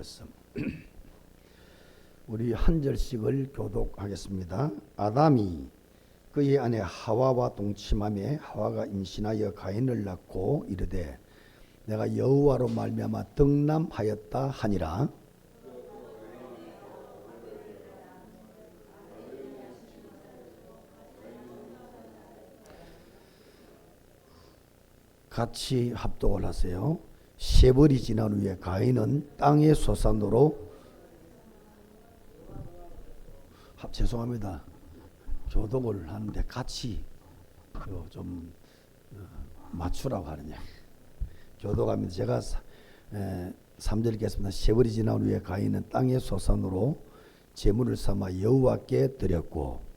말씀 우리 한 절씩을 교독하겠습니다. 아담이 그의 아내 하와와 동침하며 하와가 임신하여 가인을 낳고 이르되 내가 여호와로 말미암아 덕남하였다 하니라. 같이 합독을 하세요. 세벌이 지난 후에 가인은 땅의 소산으로 죄송합니다. 교독을 하는데 같이 좀 맞추라고 하느냐. 교독하면서 제가 3절 읽겠습니다. 세월이 지난 후에 가인은 땅의 소산으로 제물을 삼아 여호와께 드렸고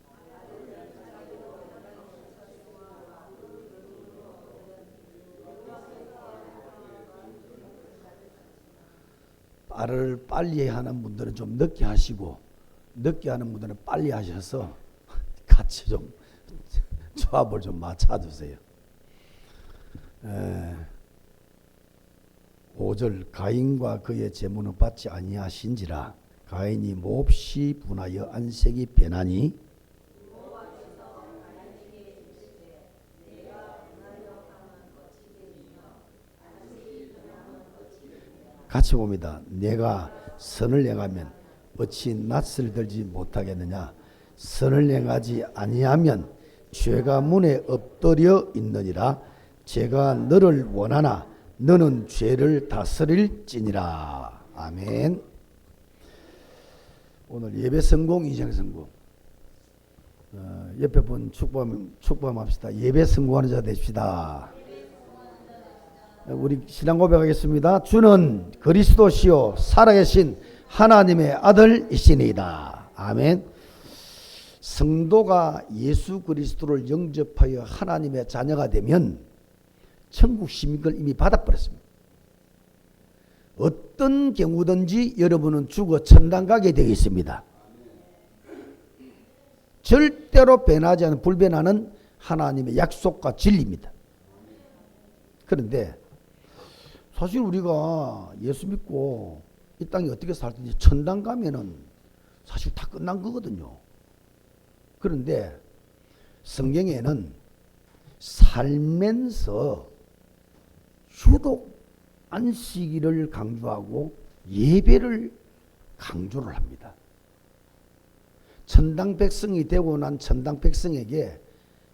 말을 빨리 하는 분들은 좀 늦게 하시고 늦게 하는 분들은 빨리 하셔서 같이 좀 조합을 좀 맞춰주세요. 5절 가인과 그의 제물은 받지 아니하신지라 가인이 몹시 분하여 안색이 변하니 같이 봅니다. 내가 선을 행하면 어찌 낯을 들지 못하겠느냐. 선을 행하지 아니하면 죄가 문에 엎드려 있느니라. 제가 너를 원하나 너는 죄를 다스릴지니라. 아멘. 오늘 예배 성공, 이장 성공. 옆에 분 축복합시다. 예배 성공하는 자 되십시다. 우리 신앙 고백하겠습니다. 주는 그리스도시요 살아계신 하나님의 아들이시니이다. 아멘. 성도가 예수 그리스도를 영접하여 하나님의 자녀가 되면 천국 시민권을 이미 받아버렸습니다. 어떤 경우든지 여러분은 죽어 천당 가게 되겠습니다. 절대로 변하지 않은 불변하는 하나님의 약속과 진리입니다. 그런데 사실 우리가 예수 믿고 이 땅에 어떻게 살든지 천당 가면은 사실 다 끝난 거거든요. 그런데 성경에는 살면서 유독 안식일을 강조하고 예배를 강조를 합니다. 천당 백성이 되고 난 천당 백성에게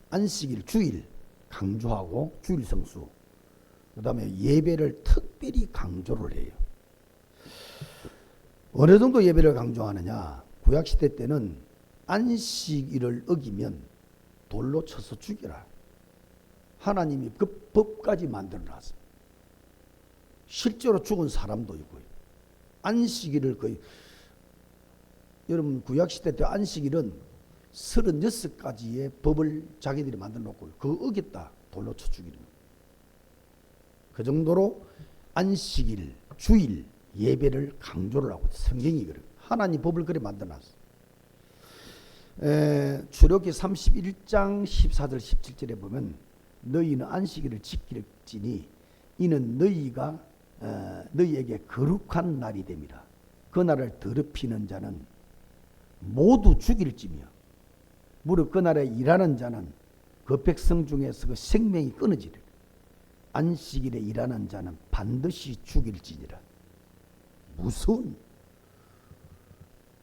안식일, 주일 강조하고 주일 성수, 그 다음에 예배를 특별히 강조를 해요. 어느 정도 예배를 강조하느냐. 구약시대 때는 안식일을 어기면 돌로 쳐서 죽여라. 하나님이 그 법까지 만들어놨어요. 실제로 죽은 사람도 있고요. 안식일을 거의 여러분 구약시대 때 안식일은 36가지의 법을 자기들이 만들어 놓고 그거 어겼다 돌로 쳐 죽이는 거예요. 그 정도로 안식일, 주일, 예배를 강조를 하고 성경이 그래요. 하나님 법을 그래 만들어놨어요. 출애굽기 31장 14절 17절에 보면 너희는 안식일을 지킬지니 이는 너희에게 거룩한 날이 됨이라. 그 날을 더럽히는 자는 모두 죽일지며 무릇 그 날에 일하는 자는 그 백성 중에서 그 생명이 끊어지리라. 안식일에 일하는 자는 반드시 죽일지니라. 무서운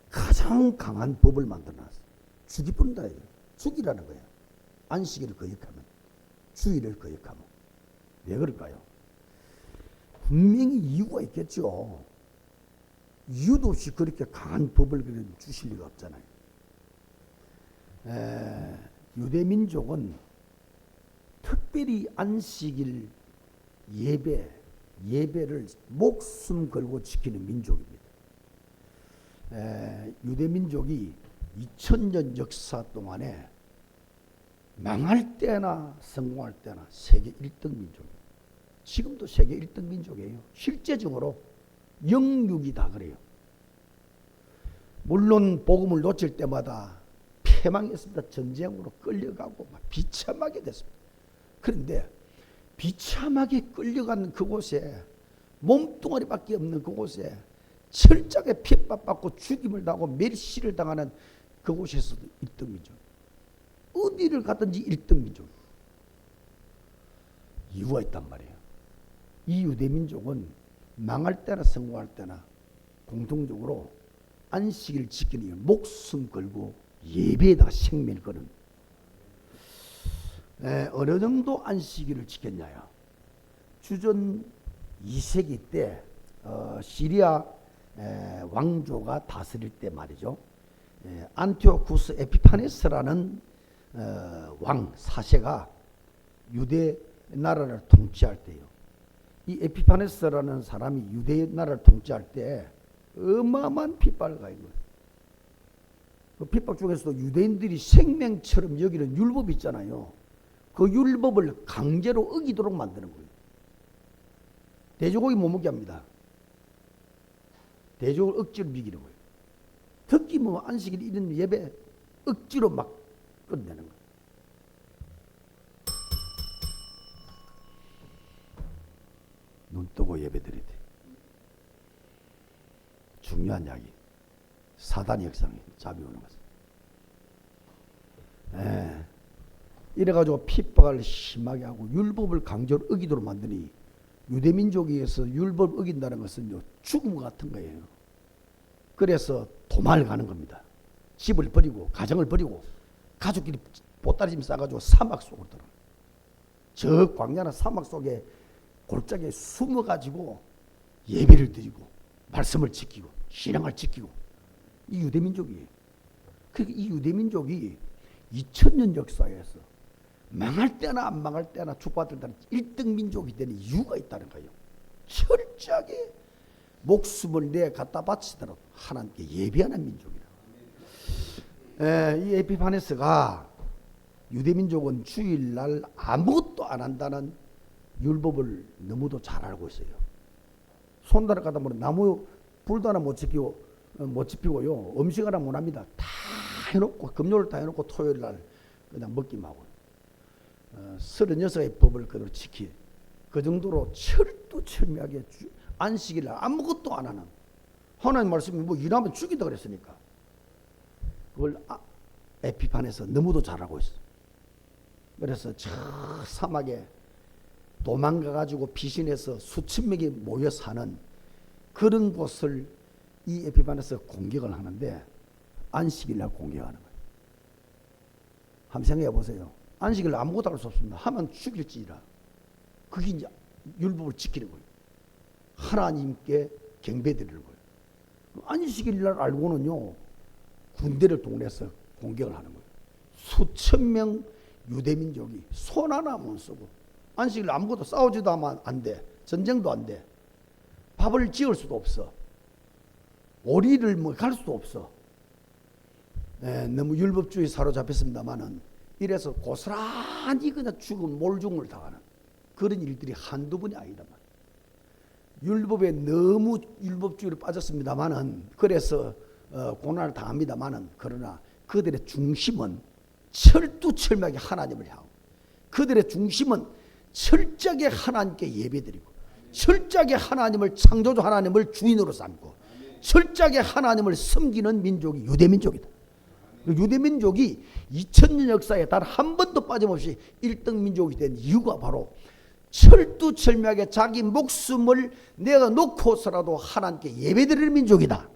가장 강한 법을 만들어놨어요. 죽이뿐다. 죽이라는 거예요. 안식일을 거역하면, 주일을 거역하면. 왜 그럴까요? 분명히 이유가 있겠죠. 이유도 없이 그렇게 강한 법을 주실 리가 없잖아요. 유대민족은 특별히 안식일 예배를 목숨 걸고 지키는 민족입니다. 유대민족이 2000년 역사 동안에 망할 때나 성공할 때나 세계 1등 민족입니다. 지금도 세계 1등 민족이에요. 실제적으로 영육이 다 그래요. 물론 복음을 놓칠 때마다 패망했습니다. 전쟁으로 끌려가고 막 비참하게 됐습니다. 그런데 비참하게 끌려간 그곳에 몸뚱아리밖에 없는 그곳에 철저하게 핍박받고 죽임을 당하고 멸시를 당하는 그곳에서도 1등 민족. 어디를 가든지 1등 민족. 이유가 있단 말이에요. 이 유대민족은 망할 때나 성공할 때나 공통적으로 안식일을 지키기 위해 목숨 걸고 예배에다가 생명을 거는. 어느 정도 안식일을 지켰냐요. 주전 2세기 때 시리아 왕조가 다스릴 때 말이죠. 안티오쿠스 에피파네스라는 왕 사세가 유대 나라를 통치할 때요. 이 에피파네스라는 사람이 유대 나라를 통치할 때 어마어마한 핍박을 가한 거예요. 그 핍박 중에서도 유대인들이 생명처럼 여기는 율법이 있잖아요. 그 율법을 강제로 어기도록 만드는 거예요. 돼지고기 못 먹게 합니다. 돼지고기를 억지로 먹이는 거예요. 특히 뭐 안식일 이런 예배 억지로 막 끝내는 거예요. 눈 뜨고 예배 드려야 돼. 중요한 이야기. 사단의 역상이 잡혀오는 것은. 이래가지고 핍박을 심하게 하고 율법을 강제로 어기도록 만드니 유대민족에서 율법 어긴다는 것은요 죽음 같은 거예요. 그래서 도망을 가는 겁니다. 집을 버리고 가정을 버리고 가족끼리 보따리짐 싸가지고 사막 속으로 들어가요. 저 광야나 사막 속에 골짜기에 숨어가지고 예배를 드리고 말씀을 지키고 신앙을 지키고 이 유대민족이에요. 그러니까 이 유대민족이 2000년 역사에서 망할 때나 안 망할 때나 축복받을 때나 1등 민족이 되는 이유가 있다는 거예요. 철저하게 목숨을 내 갖다 바치더라도 하나님께 예배하는 민족이라. 이 에피파네스가 유대민족은 주일날 아무것도 안 한다는 율법을 너무도 잘 알고 있어요. 손다락 가다 보면 나무 불도 하나 못 지피고요. 음식 하나 못 합니다. 다 해놓고 금요일 다 해놓고 토요일 날 그냥 먹기만 하고 36의 법을 그대로 지키. 그 정도로 철두철미하게 안식일 날 아무것도 안 하는. 하나님 말씀이 뭐 일하면 죽이다 그랬으니까 그걸 에피판에서 너무도 잘하고 있어. 그래서 저 사막에 도망가가지고 피신해서 수천 명이 모여 사는 그런 곳을 이 에피판에서 공격을 하는데 안식일 날 공격하는 거예요. 한번 생각해 보세요. 안식일 날 아무것도 할 수 없습니다. 하면 죽일지라. 그게 이제 율법을 지키는 거예요. 하나님께 경배드리는 거예요. 안식일 날 알고는요 군대를 동원해서 공격을 하는 거예요. 수천 명 유대민족이 손 하나 못 쓰고 안식일 아무것도 싸우지도 하면 안 돼. 전쟁도 안 돼. 밥을 지을 수도 없어. 오리를 뭐 갈 수도 없어. 너무 율법주의 사로잡혔습니다만은 이래서 고스란히 그냥 죽은 몰죽음을 당하는 그런 일들이 한두 번이 아니다. 율법에 너무 율법주의로 빠졌습니다만은 그래서 고난을 당합니다만은 그러나 그들의 중심은 철두철미하게 하나님을 향하고 그들의 중심은 철저하게 하나님께 예배드리고 철저하게 하나님을 창조주 하나님을 주인으로 삼고 철저하게 하나님을 섬기는 민족이 유대민족이다. 유대민족이 2000년 역사에 단 한 번도 빠짐없이 1등 민족이 된 이유가 바로 철두철미하게 자기 목숨을 내가 놓고서라도 하나님께 예배드리는 민족이다.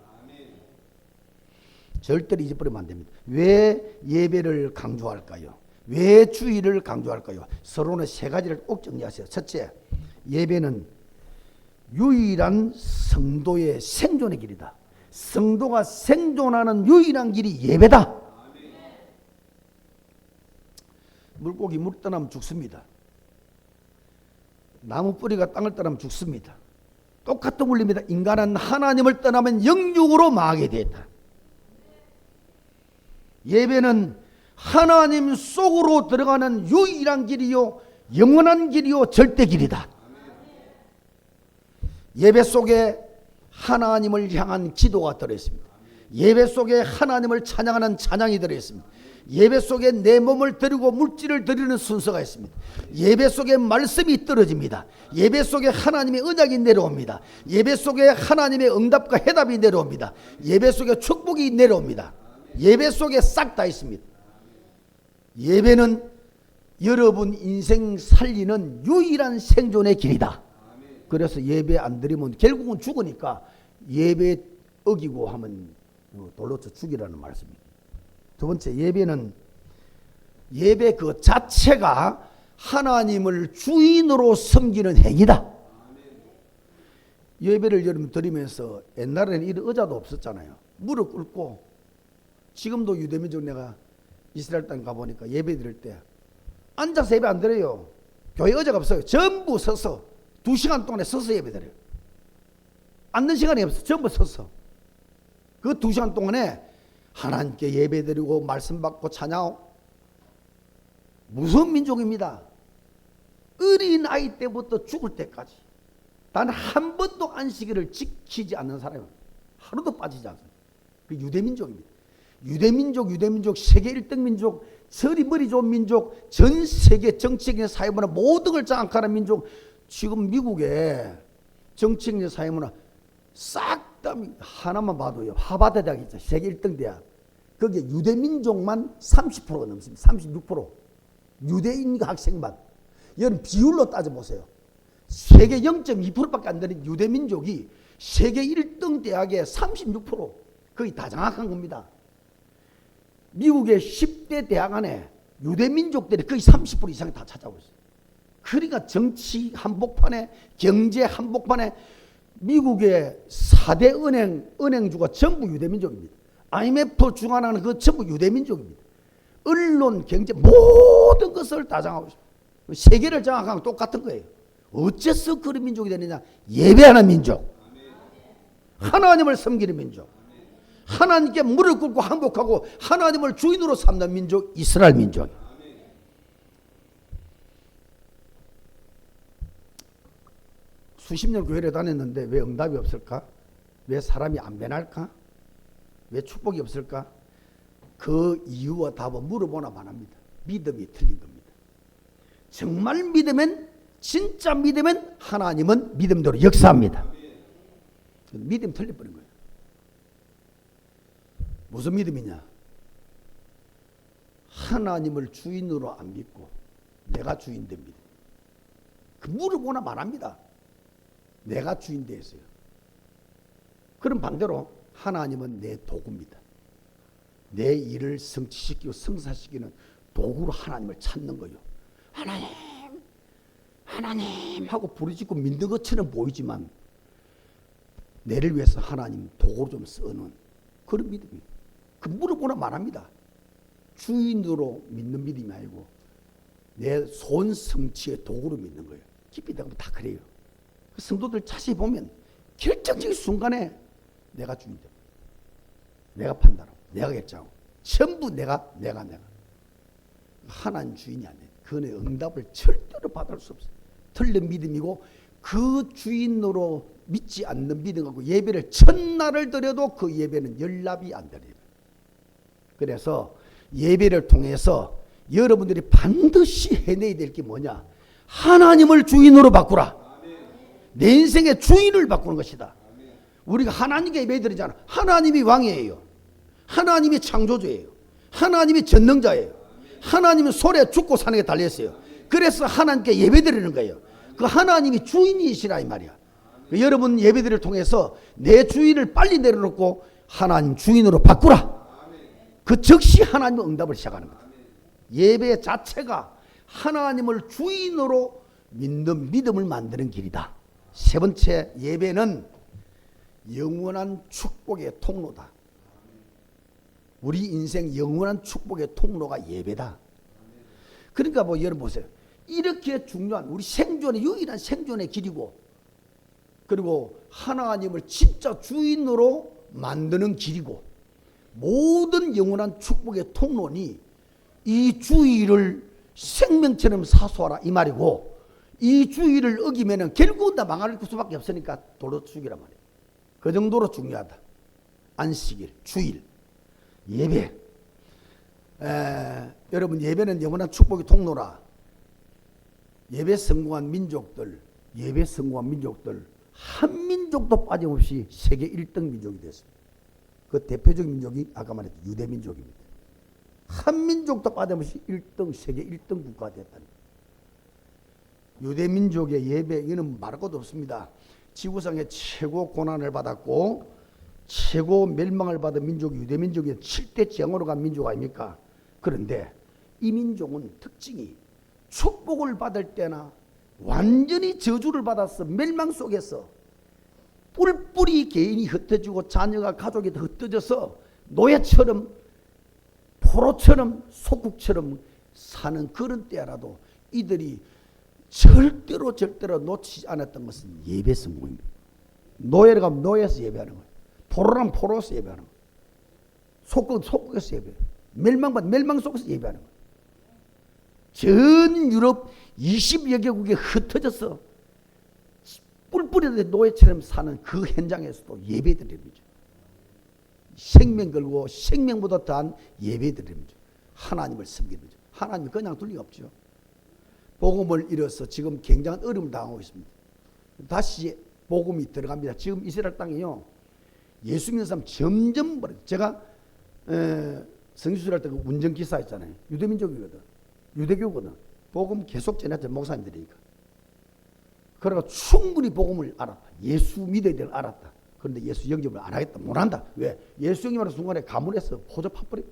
절대로 잊어버리면 안 됩니다. 왜 예배를 강조할까요? 왜 주의를 강조할까요? 서로는 세 가지를 꼭 정리하세요. 첫째, 예배는 유일한 성도의 생존의 길이다. 성도가 생존하는 유일한 길이 예배다. 물고기 물 떠나면 죽습니다. 나무 뿌리가 땅을 떠나면 죽습니다. 똑같은 원리입니다. 인간은 하나님을 떠나면 영육으로 망하게 되었다. 예배는 하나님 속으로 들어가는 유일한 길이요 영원한 길이요 절대 길이다. 예배 속에 하나님을 향한 기도가 들어있습니다. 예배 속에 하나님을 찬양하는 찬양이 들어있습니다. 예배 속에 내 몸을 드리고 물질을 드리는 순서가 있습니다. 예배 속에 말씀이 떨어집니다. 예배 속에 하나님의 언약이 내려옵니다. 예배 속에 하나님의 응답과 해답이 내려옵니다. 예배 속에 축복이 내려옵니다. 예배 속에 싹 다 있습니다. 예배는 여러분 인생 살리는 유일한 생존의 길이다. 그래서 예배 안 드리면 결국은 죽으니까 예배 어기고 하면 돌로 쳐 죽이라는 말씀입니다. 두 번째, 예배는 예배 그 자체가 하나님을 주인으로 섬기는 행위다. 예배를 여러분 드리면서 옛날에는 이런 의자도 없었잖아요. 무릎 꿇고, 지금도 유대민족 내가 이스라엘 땅 가보니까 예배 드릴 때 앉아서 예배 안 드려요. 교회 의자가 없어요. 전부 서서 2시간 동안에 서서 예배 드려요. 앉는 시간이 없어. 전부 서서. 그 2시간 동안에 하나님께 예배 드리고 말씀 받고 찬양하고. 무서운 민족입니다. 어린 아이 때부터 죽을 때까지 단 한 번도 안식일을 지키지 않는 사람은 하루도 빠지지 않습니다. 그 유대민족입니다. 유대민족, 세계 1등 민족, 서리 머리 좋은 민족, 전 세계 정치적인 사회문화 모든 걸 장악하는 민족. 지금 미국의 정치적인 사회문화 싹 다 하나만 봐도요. 하버드 대학 있죠. 세계 1등 대학. 거기에 유대민족만 30%가 넘습니다. 36%. 유대인 학생만. 여러분 비율로 따져보세요. 세계 0.2%밖에 안 되는 유대민족이 세계 1등 대학의 36%. 거의 다 장악한 겁니다. 미국의 10대 대학 안에 유대민족들이 거의 30% 이상이 다 찾아오고 있어요. 그러니까 정치 한복판에, 경제 한복판에 미국의 4대 은행주가 전부 유대민족입니다. IMF 주관하는 그 전부 유대민족입니다. 언론, 경제 모든 것을 다 장악하고 있습니다. 세계를 장악하고 똑같은 거예요. 어째서 그런 민족이 되느냐? 예배하는 민족, 하나님을 섬기는 민족, 하나님께 무릎 꿇고 항복하고 하나님을 주인으로 삼는 민족, 이스라엘 민족. 수십 년 교회를 다녔는데 왜 응답이 없을까? 왜 사람이 안 변할까? 왜 축복이 없을까? 그 이유와 답은 물어보나만 합니다. 믿음이 틀린 겁니다. 정말 믿으면, 진짜 믿으면 하나님은 믿음대로 역사합니다. 믿음 틀려버린 거예요. 무슨 믿음이냐? 하나님을 주인으로 안 믿고 내가 주인 된 믿음. 그 물어보나 말합니다. 내가 주인 되었어요. 그럼 반대로 하나님은 내 도구입니다. 내 일을 성취시키고 성사시키는 도구로 하나님을 찾는 거예요. 하나님 하고 부르짖고 믿는 것처럼 보이지만 내를 위해서 하나님 도구로 좀 쓰는 그런 믿음이에요. 그 물어보나 말합니다. 주인으로 믿는 믿음이 아니고 내 손 성취의 도구로 믿는 거예요. 깊이 들어가면 다 그래요. 그 성도들 자세히 보면 결정적인 순간에 내가 주인 됩니다. 내가 판단하고 내가 결정하고 전부 내가 하나님 주인이 아니에요. 그의 응답을 절대로 받을 수 없어요. 틀린 믿음이고 그 주인으로 믿지 않는 믿음하고 예배를 첫날을 드려도 그 예배는 연락이 안 되는 예배. 그래서 예배를 통해서 여러분들이 반드시 해내야 될 게 뭐냐? 하나님을 주인으로 바꾸라. 내 인생의 주인을 바꾸는 것이다. 우리가 하나님께 예배 드리잖아. 하나님이 왕이에요. 하나님이 창조주예요. 하나님이 전능자예요. 하나님은 소리에 죽고 사는 게 달려있어요. 그래서 하나님께 예배 드리는 거예요. 그 하나님이 주인이시라 이 말이야. 여러분 예배들을 통해서 내 주인을 빨리 내려놓고 하나님 주인으로 바꾸라. 그 즉시 하나님의 응답을 시작하는 거다. 예배 자체가 하나님을 주인으로 믿는 믿음을 만드는 길이다. 세 번째, 예배는 영원한 축복의 통로다. 우리 인생 영원한 축복의 통로가 예배다. 그러니까 뭐 여러분 보세요. 이렇게 중요한 우리 생존의 유일한 생존의 길이고 그리고 하나님을 진짜 주인으로 만드는 길이고 모든 영원한 축복의 통로니 이 주의를 생명처럼 사수하라 이 말이고 이 주의를 어기면은 결국은 다 망할 수밖에 없으니까 돌로 죽이란 말이에요. 그 정도로 중요하다. 안식일, 주일, 예배. 여러분 예배는 영원한 축복의 통로라. 예배 성공한 민족들 한 민족도 빠짐없이 세계 1등 민족이 됐습니다. 그 대표적인 민족이 아까 말했던 유대 민족입니다. 한 민족도 빠짐없이 1등, 세계 1등 국가가 됐다는 거예요. 유대 민족의 예배, 이는 말할 것도 없습니다. 지구상에 최고 고난을 받았고 최고 멸망을 받은 민족이 유대 민족이 7대 재앙으로 간 민족 아닙니까? 그런데 이 민족은 특징이 축복을 받을 때나 완전히 저주를 받아서 멸망 속에서 뿔뿔이 개인이 흩어지고 자녀가 가족이 흩어져서 노예처럼 포로처럼 속국처럼 사는 그런 때라도 이들이 절대로 놓치지 않았던 것은 예배 성공입니다. 노예를 가면 노예에서 예배하는 거예요. 포로라면 포로에서 예배하는 거예요. 속국에서 예배해요. 멸망 속에서 예배하는 거예요. 전 유럽 20여 개국에 흩어져서 뿔뿔이 노예처럼 사는 그 현장에서도 예배드리는 거죠. 생명 걸고 생명보다 더한 예배드리는 거죠. 하나님을 섬기는 거죠. 하나님이 그냥 둘 리가 없죠. 복음을 잃어서 지금 굉장한 어려움을 당하고 있습니다. 다시 복음이 들어갑니다. 지금 이스라엘 땅이요, 예수 믿는 사람 점점 벌어요. 제가 성지순례할 때 그 운전기사 있잖아요. 유대민족이거든. 유대교거든. 복음 계속 전했죠. 목사님들이니까. 그러니까 충분히 복음을 알았다. 예수 믿어야 될 알았다. 그런데 예수 영접을 안 하겠다. 못한다. 왜? 예수 영접하는 순간에 가문에서 호접 파버려.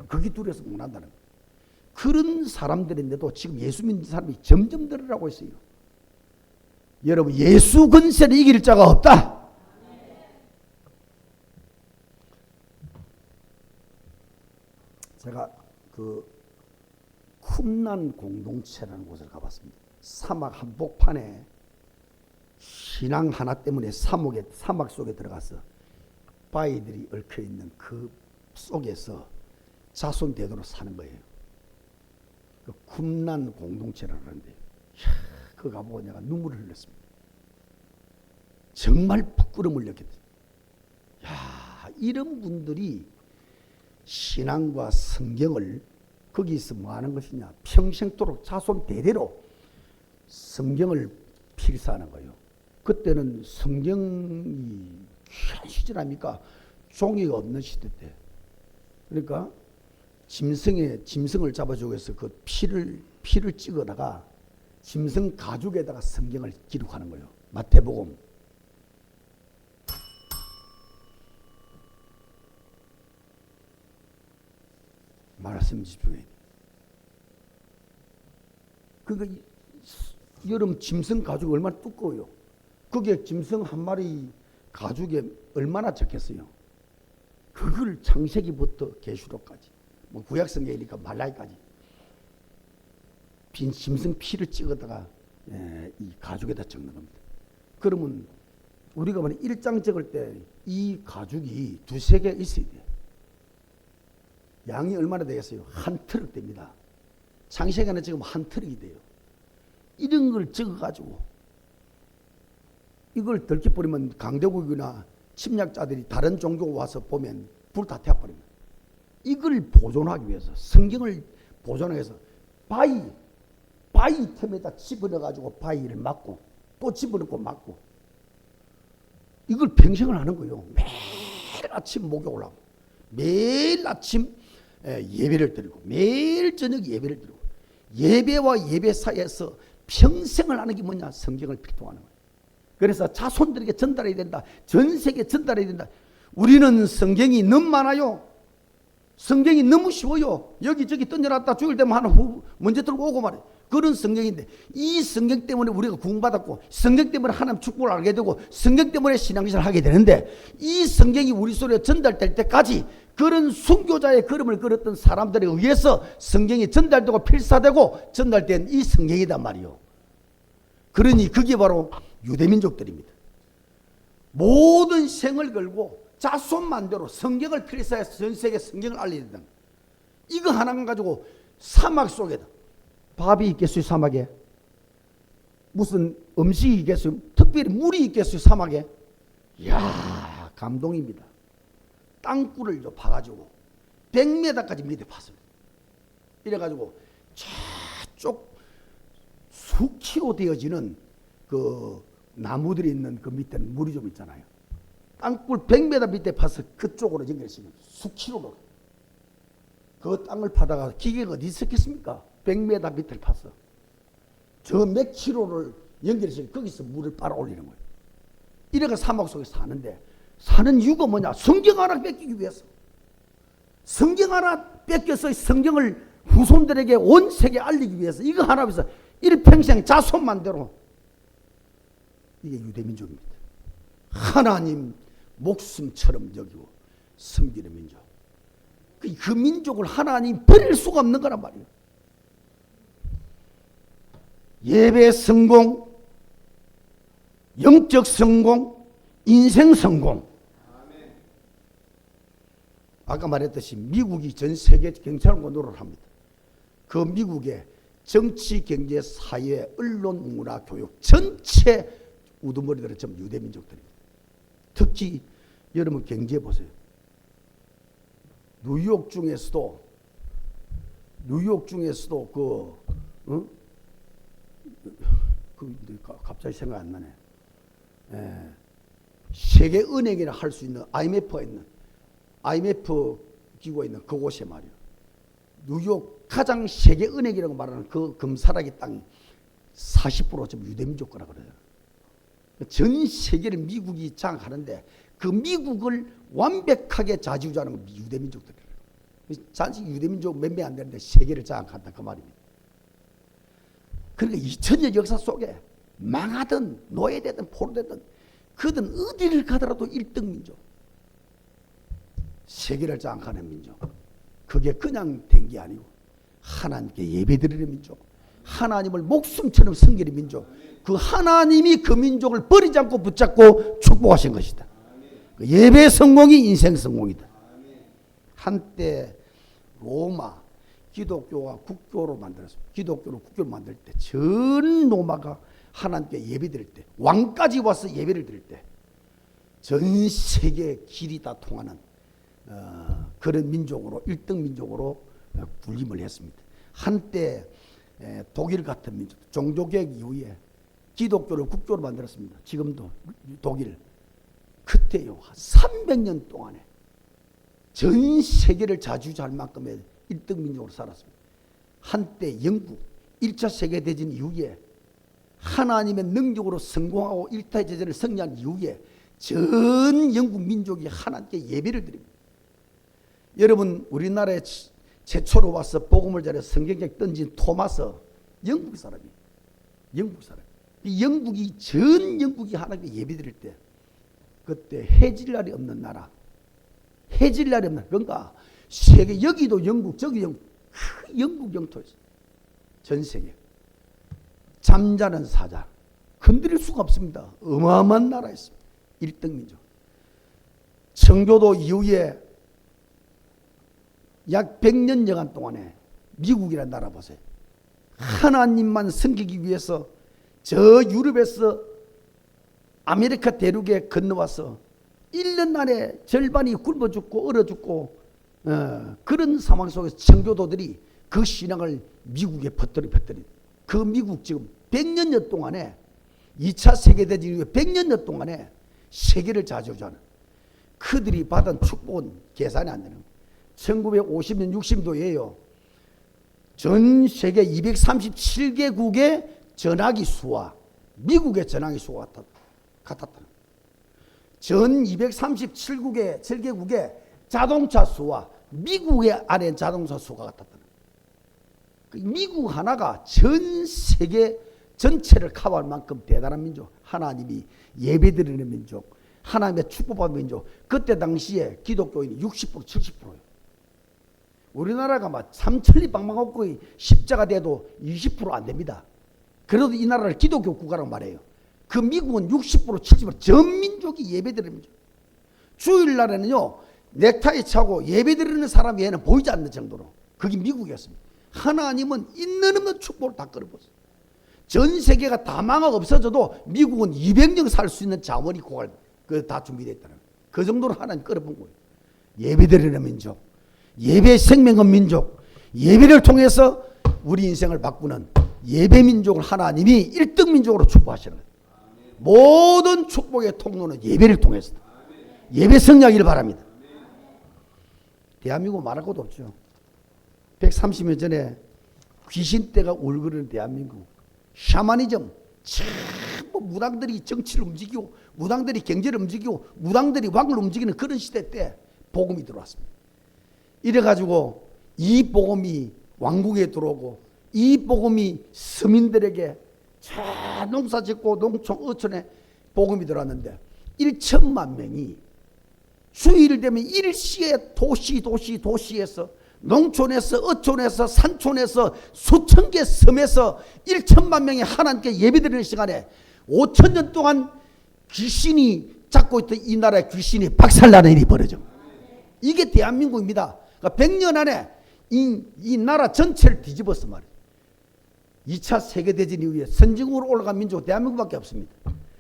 그게 두려워서 못한다는 거예요. 그런 사람들인데도 지금 예수 믿는 사람이 점점 늘어나고 있어요. 여러분, 예수 근세를 이길 자가 없다. 제가 그 쿰란 공동체라는 곳을 가봤습니다. 사막 한복판에 신앙 하나 때문에 사막 속에 들어가서 바위들이 얽혀 있는 그 속에서 자손 대대로 사는 거예요. 그 쿰란 공동체라는데, 그거 가보고 내가 눈물을 흘렸습니다. 정말 부끄러움을 느꼈어요. 야, 이런 분들이 신앙과 성경을 거기서 뭐 하는 것이냐, 평생토록 자손 대대로 성경을 필사하는 거예요. 그때는 성경이 귀한 시절 아닙니까? 종이가 없는 시대 때. 그러니까 짐승을 잡아주고 해서 그 피를 찍어다가 짐승 가죽에다가 성경을 기록하는 거예요. 마태복음. 말씀 집중해. 그러니까 여름 짐승 가죽이 얼마나 두꺼워요. 그게 짐승 한 마리 가죽에 얼마나 적겠어요. 그걸 창세기부터 계시록까지, 뭐 구약 성경이니까 말라기까지 빈 짐승 피를 찍어다가 이 가죽에다 적는 겁니다. 그러면 우리가 만약 1장 적을 때 이 가죽이 두세 개 있어야 돼요. 양이 얼마나 되겠어요? 한 트럭 됩니다. 창세기는 지금 한 트럭이 돼요. 이런 걸 적어가지고 이걸 들켜버리면 강대국이나 침략자들이 다른 종교가 와서 보면 불 다 태워버립니다. 이걸 보존하기 위해서, 성경을 보존하기 위해서 바위 틈에다 집어넣어가지고 바위를 막고 또 집어넣고 막고 이걸 평생을 하는 거예요. 매일 아침 목욕을 하고 매일 아침 예배를 드리고 매일 저녁 예배를 드리고 예배와 예배 사이에서 평생을 하는 게 뭐냐? 성경을 필통하는 거예요. 그래서 자손들에게 전달해야 된다. 전 세계에 전달해야 된다. 우리는 성경이 너무 많아요. 성경이 너무 쉬워요. 여기저기 던져놨다 죽을 때만 하나 문제 들고 오고 말이에요. 그런 성경인데 이 성경 때문에 우리가 구원받았고 성경 때문에 하나님 축복을 알게 되고 성경 때문에 신앙생활을 하게 되는데 이 성경이 우리 속에 전달될 때까지 그런 순교자의 걸음을 걸었던 사람들에 의해서 성경이 전달되고 필사되고 전달된 이 성경이단 말이요. 그러니 그게 바로 유대민족들입니다. 모든 생을 걸고 자손만대로 성경을 필사해서 전 세계 성경을 알려야 된다. 이거 하나만 가지고 사막 속에다 밥이 있겠어요? 사막에 무슨 음식이 있겠어요? 특별히 물이 있겠어요? 사막에. 이야, 감동입니다. 땅굴을 파가지고 100m까지 밑에 팠습니다. 이래가지고 저쪽 수키로 되어지는 그 나무들이 있는 그 밑에는 물이 좀 있잖아요. 땅굴 100m 밑에 파서 그쪽으로 연결시키면 수키로로 그 땅을 파다가 기계가 어디 있었겠습니까? 100m 밑을 파서 저 몇 킬로를 연결시키면 거기서 물을 빨아 올리는 거예요. 이래가 사막 속에 사는데 사는 이유가 뭐냐? 성경 하나 뺏기기 위해서. 성경 하나 뺏겨서 성경을 후손들에게 온 세계에 알리기 위해서 이거 하나 위해서 일평생 자손만대로 이게 유대민족입니다. 하나님 목숨처럼 여기고 섬기는 민족. 그 민족을 하나님 버릴 수가 없는 거란 말이에요. 예배 성공, 영적 성공, 인생 성공. 아까 말했듯이 미국이 전 세계 경찰과 노력을 합니다. 그 미국의 정치, 경제, 사회, 언론, 문화, 교육 전체 우두머리들은 전부 유대민족들입니다. 특히 여러분 경제 보세요. 뉴욕 중에서도 갑자기 생각 안 나네. 세계은행이라 할 수 있는 IMF가 있는 IMF 기구가 있는 그곳에 말이에요. 뉴욕 가장 세계은행이라고 말하는 그 금사라기 땅이 40% 좀 유대민족 거라 그래요. 전 세계를 미국이 장악하는데 그 미국을 완벽하게 좌지우지하는 건 유대민족들이에요. 단지 유대민족 몇 명 안 되는데 세계를 장악한다 그 말입니다. 그러니까 2000년 역사 속에 망하든 노예되든 포로되든 그든 어디를 가더라도 1등 민족, 세계를 장악하는 민족. 그게 그냥 된 게 아니고 하나님께 예배드리는 민족, 하나님을 목숨처럼 섬기는 민족, 그 하나님이 그 민족을 버리지 않고 붙잡고 축복하신 것이다. 그 예배 성공이 인생 성공이다. 한때 로마 기독교가 국교로 만들었습니다. 기독교를 국교로 만들 때 전 로마가 하나님께 예배드릴 때, 왕까지 와서 예배를 드릴 때 전 세계 길이 다 통하는 그런 민족으로 1등 민족으로 군림을 했습니다. 한때 독일 같은 민족, 종교개혁 이후에 기독교를 국교로 만들었습니다. 지금도 독일 그때요 300년 동안에 전 세계를 자주할 만큼의 1등 민족으로 살았습니다. 한때 영국 1차 세계대전 이후에 하나님의 능력으로 성공하고 1차 대전을 승리한 이후에 전 영국 민족이 하나님께 예배를 드립니다. 여러분 우리나라에 최초로 와서 복음을 전해 성경책 던진 토마스 영국 사람이에요. 영국 사람. 영국이 전 영국이 하나님께 예배드릴 때 그때 해질 날이 없는 나라, 해질 날이 없는, 그러니까 세계 여기도 영국 저기 영국, 영국 영토에서 전 세계 잠자는 사자 건드릴 수가 없습니다. 어마어마한 나라였습니다. 1등 민족. 청교도 이후에 약 100년여간 동안에 미국이라는 나라 보세요. 하나님만 섬기기 위해서 저 유럽에서 아메리카 대륙에 건너와서 1년 안에 절반이 굶어 죽고 얼어 죽고 그런 상황 속에서 청교도들이 그 신앙을 미국에 퍼뜨리 그 미국 지금 100년여 동안에 2차 세계대전 이후에 100년여 동안에 세계를 좌지우지하는 그들이 받은 축복은 계산이 안 되는 거예요. 1950년 60년도에요. 전 세계 237개국의 전화기 수와 미국의 전화기 수가 같았다. 전 237개국의 자동차 수와 미국의 안에 자동차 수가 같았다. 미국 하나가 전 세계 전체를 커버할 만큼 대단한 민족, 하나님이 예배드리는 민족, 하나님의 축복받는 민족. 그때 당시에 기독교인이 60% 70%예요. 우리나라가 막 삼천리 방방곡곡 십자가 돼도 20% 안 됩니다. 그래도 이 나라를 기독교 국가라고 말해요. 그 미국은 60% 70% 전 민족이 예배드리는 민족. 주일날에는요 넥타이 차고 예배드리는 사람 외에는 보이지 않는 정도로 그게 미국이었습니다. 하나님은 있는 없는 축복을 다 끌어보세요. 전 세계가 다 망하고 없어져도 미국은 200년 살 수 있는 자원이 고갈 다 준비되어 있다는 그 정도로 하나님 끌어본 거예요. 예배드리는 민족, 예배 생명은 민족, 예배를 통해서 우리 인생을 바꾸는 예배 민족을 하나님이 1등 민족으로 축복하시는 거예요. 모든 축복의 통로는 예배를 통해서 예배 성장하기를 바랍니다. 대한민국 말할 것도 없죠. 130년 전에 귀신떼가 울거리는 대한민국, 샤머니즘, 전부 무당들이 정치를 움직이고 무당들이 경제를 움직이고 무당들이 왕을 움직이는 그런 시대 때 복음이 들어왔습니다. 이래가지고 이 복음이 왕국에 들어오고 이 복음이 서민들에게 자 농사 짓고 농촌 어촌에 복음이 들어왔는데 1천만 명이 주일 되면 일시에 도시에서 농촌에서 어촌에서 산촌에서 수천 개 섬에서 1천만 명이 하나님께 예배드리는 시간에 5천년 동안 귀신이 잡고 있던 이 나라의 귀신이 박살나는 일이 벌어져. 이게 대한민국입니다. 그러니까 100년 안에 이 나라 전체를 뒤집었어 말이에요. 2차 세계대전 이후에 선진국으로 올라간 민족 대한민국밖에 없습니다.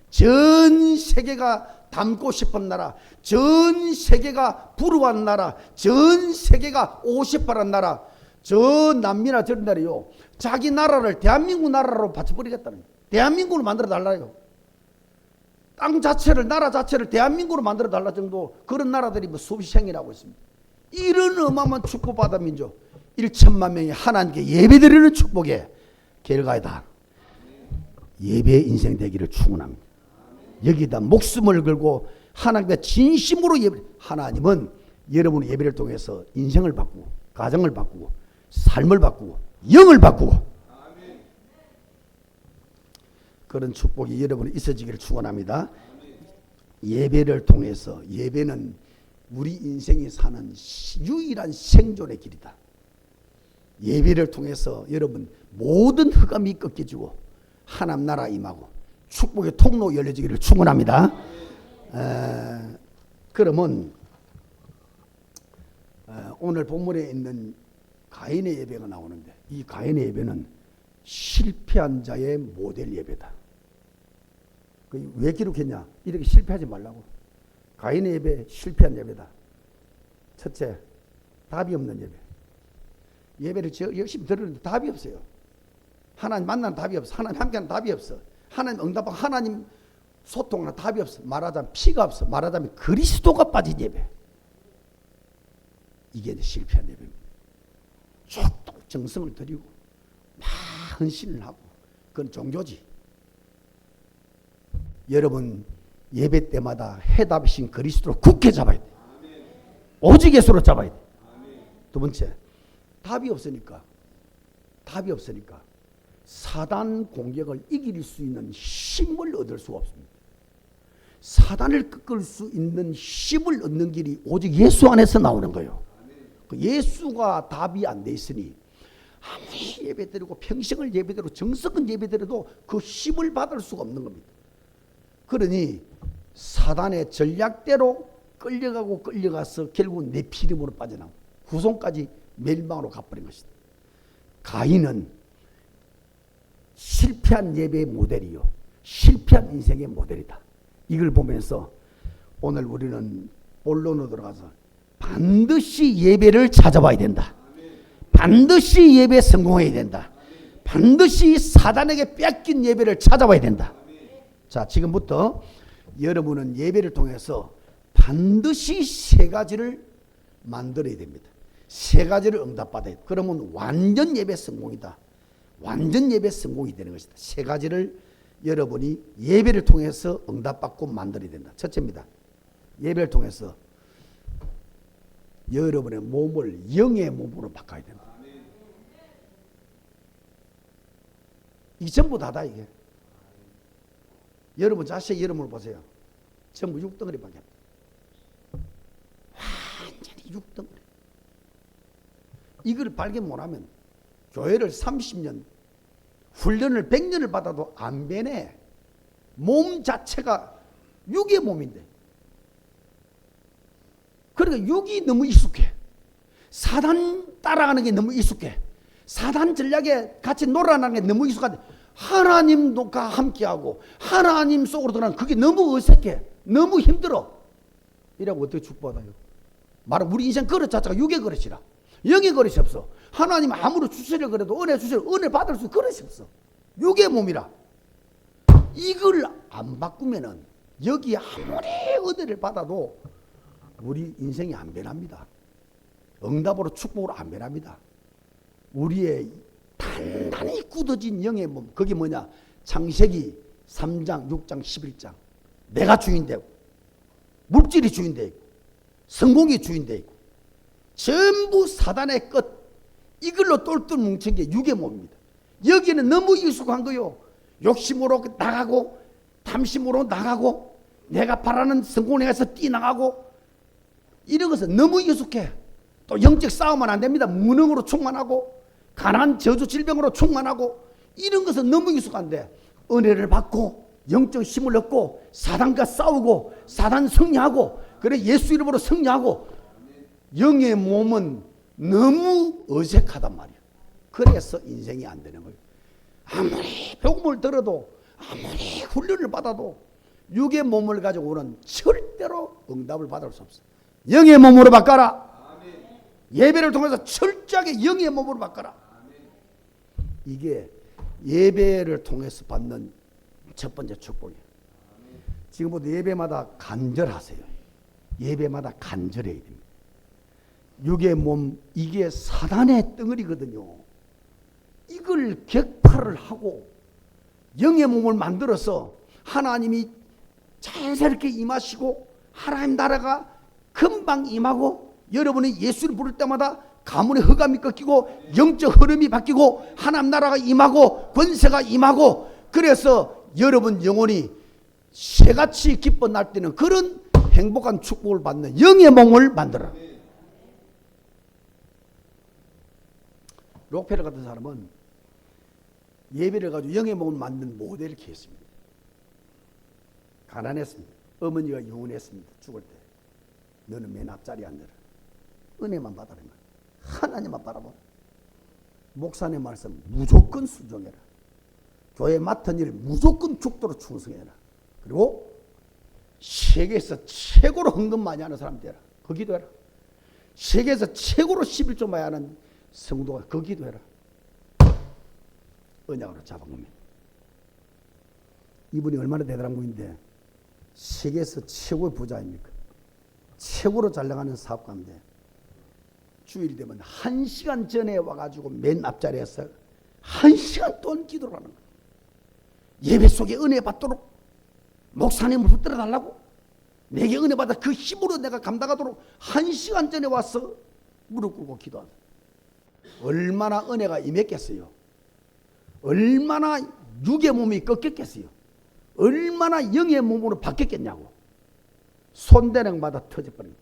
전 세계가 닮고 싶은 나라, 전 세계가 부러워하는 나라, 전 세계가 오고 싶어하는 나라, 저 남미나 저런 나라요, 자기 나라를 대한민국 나라로 바쳐버리겠다는 거예요. 대한민국으로 만들어 달라요. 땅 자체를, 나라 자체를 대한민국으로 만들어 달라 정도 그런 나라들이 뭐 수십 생이라고 있습니다. 이런 어마어마한 축복받은 민족 1천만 명이 하나님께 예배드리는 축복의 결과이다. 예배 인생 되기를 축원합니다. 여기다 목숨을 걸고 하나님께 진심으로 예배. 하나님은 여러분의 예배를 통해서 인생을 바꾸고 가정을 바꾸고 삶을 바꾸고 영을 바꾸고 그런 축복이 여러분이 있어지기를 축원합니다. 예배를 통해서, 예배는 우리 인생이 사는 유일한 생존의 길이다. 예배를 통해서 여러분 모든 흑암이 꺾여지고 하나님 나라 임하고 축복의 통로 열려지기를 축원합니다. 그러면 오늘 본문에 있는 가인의 예배가 나오는데 이 가인의 예배는 실패한 자의 모델 예배다. 왜 기록했냐? 이렇게 실패하지 말라고. 가인의 예배 실패한 예배다. 첫째, 답이 없는 예배. 예배를 열심히 들었는데 답이 없어요. 하나님 만나는 답이 없어. 하나님 함께하는 답이 없어. 하나님 응답하고 하나님 소통하는 답이 없어. 말하자면 피가 없어. 말하자면 그리스도가 빠진 예배. 이게 실패한 예배입니다. 조금 정성을 들이고 막 헌신을 하고 그건 종교지. 여러분 예배 때마다 해답이신 그리스도로 굳게 잡아야 돼. 오직 예수로 잡아야 돼. 두 번째, 답이 없으니까 사단 공격을 이길 수 있는 힘을 얻을 수가 없습니다. 사단을 꺾을 수 있는 힘을 얻는 길이 오직 예수 안에서 나오는 거예요. 예수가 답이 안 돼 있으니 아무리 예배드리고 평생을 예배드리고 정성은 예배드려도 그 힘을 받을 수가 없는 겁니다. 그러니 사단의 전략대로 끌려가서 결국 내 피름으로 빠져나오고 후손까지 멸망으로 가버린 것이다. 가인은 실패한 예배의 모델이요, 실패한 인생의 모델이다. 이걸 보면서 오늘 우리는 본론으로 들어가서 반드시 예배를 찾아봐야 된다. 반드시 예배에 성공해야 된다. 반드시 사단에게 뺏긴 예배를 찾아봐야 된다. 자, 지금부터 여러분은 예배를 통해서 반드시 세 가지를 만들어야 됩니다. 세 가지를 응답받아야 돼. 그러면 완전 예배 성공이다. 완전 예배 성공이 되는 것이다. 세 가지를 여러분이 예배를 통해서 응답받고 만들어야 된다. 첫째입니다. 예배를 통해서 여러분의 몸을 영의 몸으로 바꿔야 된다. 이게 전부 다다. 이게 여러분 자신의 여러분을 보세요. 전부 육덩어리밖에 없다. 완전히 육덩어리. 이걸 발견 못하면 교회를 30년 훈련을 100년을 받아도 안 변해. 몸 자체가 육의 몸인데, 그러니까 육이 너무 익숙해. 사단 따라가는 게 너무 익숙해. 사단 전략에 같이 놀아나는 게 너무 익숙한데 하나님과 함께하고 하나님 속으로 들어가는 그게 너무 어색해. 너무 힘들어. 이라고 어떻게 축복받아요? 말은 우리 인생 그릇 자체가 육의 그릇이라. 영의 그릇이 없어. 하나님 아무리 주시려 그래도 은혜 주시려 은혜 받을 수 그릇이 없어. 육의 몸이라. 이걸 안 바꾸면은 여기 아무리 은혜를 받아도 우리 인생이 안 변합니다. 응답으로 축복으로 안 변합니다. 우리의 단단히 굳어진 영의 몸, 그게 뭐냐? 창세기 3장, 6장, 11장. 내가 주인되고 물질이 주인되고 성공이 주인되고 전부 사단의 끝, 이걸로 똘똘 뭉친 게 육의 몸입니다. 여기는 너무 익숙한 거요. 욕심으로 나가고 탐심으로 나가고 내가 바라는 성공을 해서 뛰어나가고 이런 것은 너무 익숙해. 또 영적 싸움은 안 됩니다. 무능으로 충만하고 가난, 저주, 질병으로 충만하고 이런 것은 너무 익숙한데 은혜를 받고 영적 힘을 얻고 사단과 싸우고 사단 승리하고 그래 예수 이름으로 승리하고 영의 몸은 너무 어색하단 말이야. 그래서 인생이 안 되는 거예요. 아무리 복음을 들어도 아무리 훈련을 받아도 육의 몸을 가지고는 절대로 응답을 받을 수 없어. 영의 몸으로 바꿔라. 예배를 통해서 철저하게 영의 몸으로 바꿔라. 이게 예배를 통해서 받는 첫 번째 축복이에요. 지금부터 예배마다 간절하세요. 예배마다 간절해야 됩니다. 육의 몸, 이게 사단의 덩어리거든요. 이걸 격파를 하고 영의 몸을 만들어서 하나님이 자연스럽게 임하시고 하나님 나라가 금방 임하고 여러분이 예수를 부를 때마다 가문의 흑암이 꺾이고 영적 흐름이 바뀌고 하나님 나라가 임하고 권세가 임하고 그래서 여러분 영혼이 새같이 기뻐 날 때는 그런 행복한 축복을 받는 영의 몸을 만들어라. 록펠러 같은 사람은 예배를 가지고 영의 몸을 만든 모델을 기했습니다. 가난했습니다. 어머니가 유언했습니다. 죽을 때 너는 맨 앞자리에 앉아라. 은혜만 받아라. 하나님만 바라보라. 목사님 말씀 무조건 순종해라. 교회 맡은 일 무조건 죽도록 충성해라. 그리고 세계에서 최고로 헌금 많이 하는 사람 되라. 그 기도해라. 세계에서 최고로 11조 많이 하는 성도가 그 기도해라. 언약으로 잡은 겁니다. 이분이 얼마나 대단한 분인데 세계에서 최고의 부자입니까? 최고로 잘 나가는 사업가인데 주일 되면 1시간 전에 와가지고 맨 앞자리에서 1시간 동안 기도를 하는 거예요. 예배 속에 은혜 받도록 목사님을 붙들어 달라고 내게 은혜 받아 그 힘으로 내가 감당하도록 1시간 전에 와서 무릎 꿇고 기도한다. 얼마나 은혜가 임했겠어요. 얼마나 육의 몸이 꺾였겠어요. 얼마나 영의 몸으로 바뀌었겠냐고. 손대령마다 터져버립니다.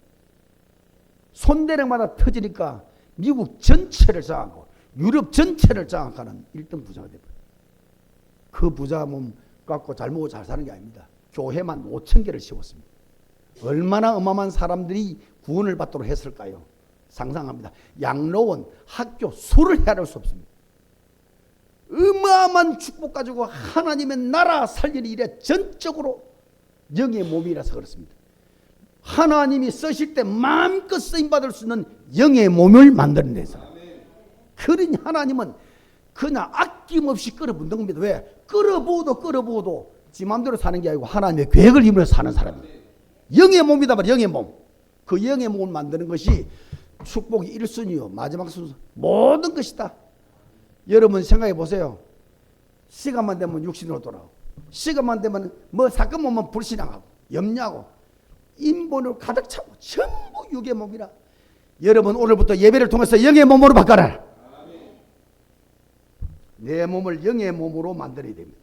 손대령마다 터지니까 미국 전체를 장악하고 유럽 전체를 장악하는 1등 부자가 되버려요. 그 부자 몸 갖고 잘 먹고 잘 사는 게 아닙니다. 교회만 5,000개를 세웠습니다. 얼마나 어마어마한 사람들이 구원을 받도록 했을까요? 상상합니다. 양로원, 학교, 수를 헤아릴 수 없습니다. 어마어마한 축복 가지고 하나님의 나라 살리는 일에 전적으로 영의 몸이라서 그렇습니다. 하나님이 쓰실 때 마음껏 쓰임받을 수 있는 영의 몸을 만드는 데서 그러니 하나님은 그냥 아낌없이 끌어붓는 겁니다. 왜? 끌어부어도 지 마음대로 사는 게 아니고 하나님의 계획을 이루면서 사는 사람이에요. 영의 몸이다 말이에요. 영의 몸. 그 영의 몸을 만드는 것이 축복이 1순위요. 마지막 순서. 모든 것이다. 여러분 생각해 보세요. 시간만 되면 육신으로 돌아오고 시간만 되면 뭐 사건 오면 불신앙하고 염려하고 인본으로 가득 차고 전부 육의 몸이라. 여러분 오늘부터 예배를 통해서 영의 몸으로 바꿔라. 내 몸을 영의 몸으로 만들어야 됩니다.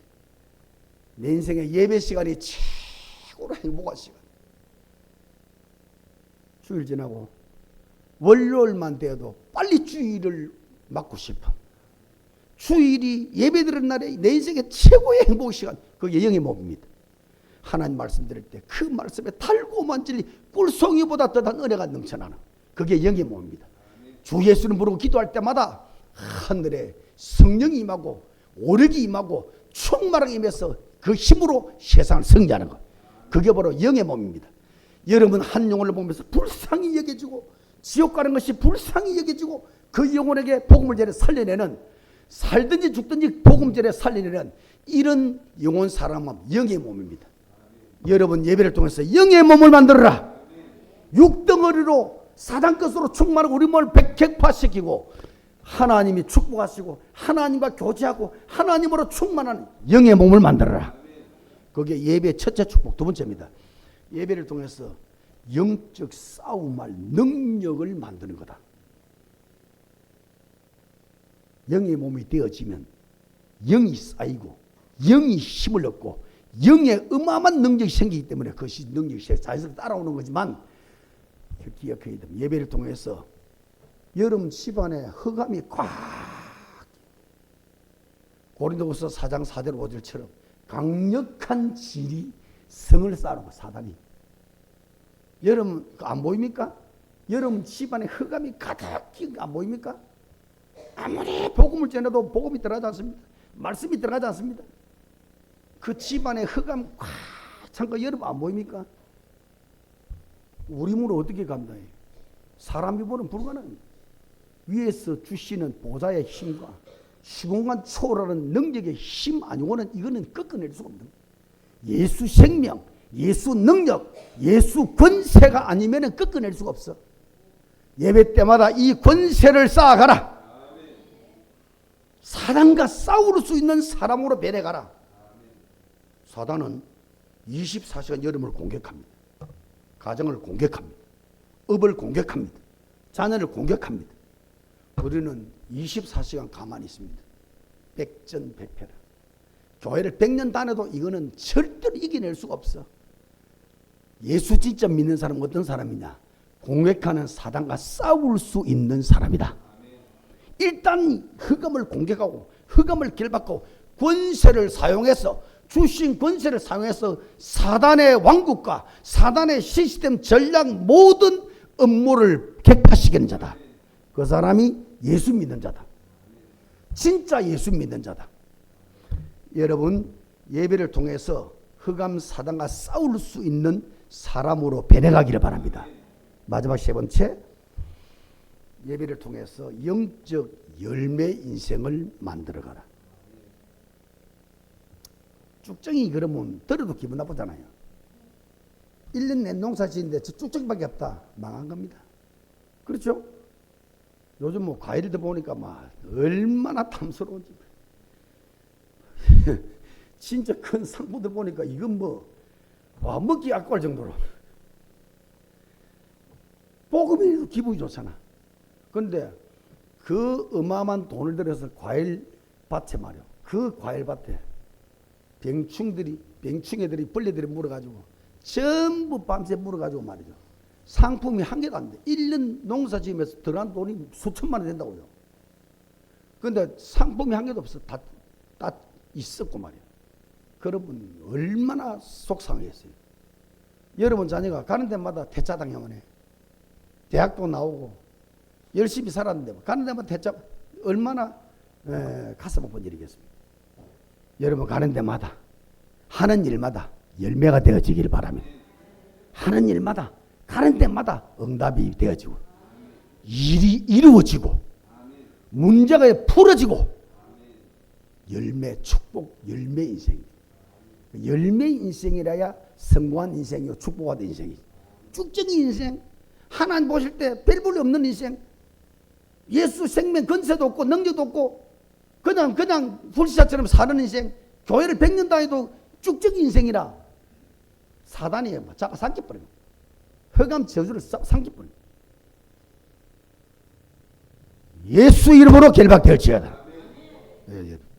내 인생의 예배 시간이 최고로 행복한 시간. 주일 지나고 월요일만 되어도 빨리 주일을 맞고 싶어. 주일이 예배 드리는 날에 내 인생의 최고의 행복 시간, 그게 영의 몸입니다. 하나님 말씀 드릴 때 그 말씀에 달고만 진리 꿀송이보다 더한 은혜가 넘쳐나는 그게 영의 몸입니다. 주 예수를 부르고 기도할 때마다 하늘에 성령이 임하고 오력이 임하고 충만하게 임해서 그 힘으로 세상을 승리하는 것, 그게 바로 영의 몸입니다. 여러분 한 영혼을 보면서 불쌍히 여겨지고 지옥 가는 것이 불쌍히 여겨지고 그 영혼에게 복음을 전해 살려내는, 살든지 죽든지 복음 전해 살려내는 이런 영혼 사람은 영의 몸입니다. 여러분 예배를 통해서 영의 몸을 만들어라. 육덩어리로 사단 것으로 충만하고 우리 몸을 백격파시키고 하나님이 축복하시고 하나님과 교제하고 하나님으로 충만한 영의 몸을 만들어라. 그게 예배의 첫째 축복. 두 번째입니다. 예배를 통해서 영적 싸움할 능력을 만드는 거다. 영의 몸이 되어지면 영이 쌓이고 영이 힘을 얻고 영의 어마어마한 능력이 생기기 때문에 그것이 능력이 자연스럽게 따라오는 거지만 기억해야 됩니다. 예배를 통해서 여러분 집안에 흑암이 꽉, 고린도후서 4장 4절 5절처럼 강력한 질이 성을 쌓는 거, 사단이. 여러분 안 보입니까? 여러분 집안에 흑암이 가득히 안 보입니까? 아무리 복음을 전해도 복음이 들어가지 않습니다. 말씀이 들어가지 않습니다. 그 집안에 흑암 꽉 찬 거 여러분 안 보입니까? 우리 몸을 어떻게 감당해요? 사람이 보는 불가능합니다. 위에서 주시는 보좌의 힘과 시공간 초월하는 능력의 힘 아니고는 이거는 꺾어낼 수가 없는 거예요. 예수 생명, 예수 능력, 예수 권세가 아니면 꺾어낼 수가 없어. 예배 때마다 이 권세를 쌓아가라. 사단과 싸울 수 있는 사람으로 변해가라. 사단은 24시간 여러분을 공격합니다. 가정을 공격합니다. 업을 공격합니다. 자녀를 공격합니다. 우리는 24시간 가만히 있습니다. 백전백패라. 교회를 100년 다녀도 이거는 절대로 이겨낼 수가 없어. 예수 진짜 믿는 사람은 어떤 사람이냐? 공격하는 사단과 싸울 수 있는 사람이다. 일단 흑암을 공격하고 흑암을 결박하고 권세를 사용해서, 주신 권세를 사용해서 사단의 왕국과 사단의 시스템, 전략, 모든 업무를 격파시키는 자다. 그 사람이 예수 믿는 자다. 진짜 예수 믿는 자다. 여러분 예배를 통해서 흑암 사단과 싸울 수 있는 사람으로 변해가기를 바랍니다. 마지막 세 번째, 예배를 통해서 영적 열매 인생을 만들어가라. 쭉정이 그러면 들어도 기분 나쁘잖아요. 1년 내 농사 지는데 저 쭉정밖에 없다. 망한 겁니다. 그렇죠? 요즘 뭐 과일들 보니까 막 얼마나 탐스러운지. 진짜 큰 상품들 보니까 이건 뭐 먹기 아까울 정도로. 복음이 기분이 좋잖아. 그런데 그 어마어마한 돈을 들여서 과일 밭에 말이야. 그 과일 밭에 병충해들이 벌레들이 물어가지고 전부 밤새 물어가지고 말이죠. 상품이 한 개도 안 돼. 1년 농사 지으면서 들어간 돈이 수천만 원 된다고요. 그런데 상품이 한 개도 없어. 다 있었고 말이야. 여러분 얼마나 속상했어요. 여러분 자녀가 가는 데마다 대차당하면 해. 대학도 나오고 열심히 살았는데 가는 데마다 대차, 얼마나 가슴 아픈 일이겠습니까? 여러분 가는 데마다 하는 일마다 열매가 되어지기를 바랍니다. 하는 일마다 가는 데마다 응답이 되어지고 일이 이루어지고 문제가 풀어지고 열매, 축복, 열매 인생입니다. 열매 인생이라야 성공한 인생이요 축복받은 인생이죠. 쭉정이 인생, 하나님 보실 때 별 볼 없는 인생, 예수 생명 권세도 없고 능력도 없고 그냥 불시자처럼 사는 인생, 교회를 100년 다녀도 쭉정이 인생이라 사단이 자꾸 삼켜버려요. 흑암 저주를 삼켜버려요. 예수 이름으로 결박될지어다.